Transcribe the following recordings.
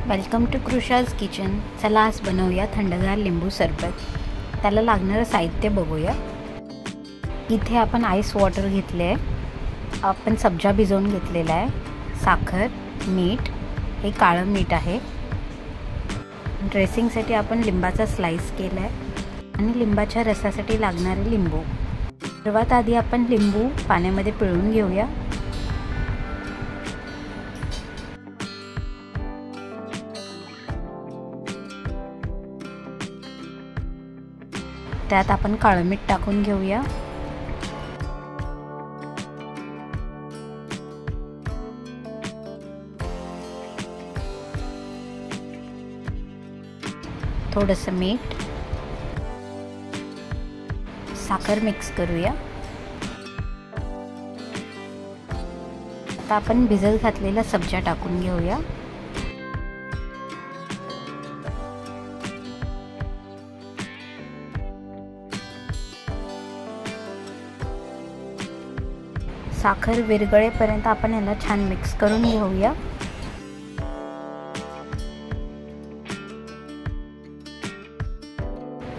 Welcome to कृषाज kitchen. चला आज बनवूया थंडगार लिंबू सरबत। त्याला लागणारं साहित्य बघूया। इथे आपण आईस वॉटर घेतले आहे, आपण सब्जा भिजवून घेतलेला आहे, साखर, मीठ, हे काळं मीठ आहे। ड्रेसिंगसाठी आपण लिंबाचा स्लाइस केला आहे आणि लिंबाच्या रसासाठी लागणारे लिंबू। सर्वात आधी आपण लिंबू पाण्यामध्ये पिळून घेऊया। त्यात आपण काळं मीठ टाकून घेऊया। थोडंसं मीठ, साखर मिक्स करूया। आता आपण भिजत घातलेला सब्जा टाकून घेऊया। साखर विरघळेपर्यंत आपण याला छान मिक्स करून घेऊया।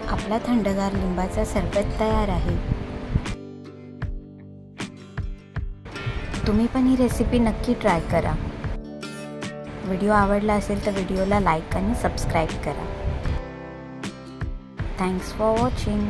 आपला थंडगार लिंबाचा सरबत तयार आहे। तुम्ही पण ही रेसिपी नक्की ट्राय करा। व्हिडिओ आवडला असेल तर व्हिडिओला लाईक आणि सबस्क्राईब करा। Thanks for watching.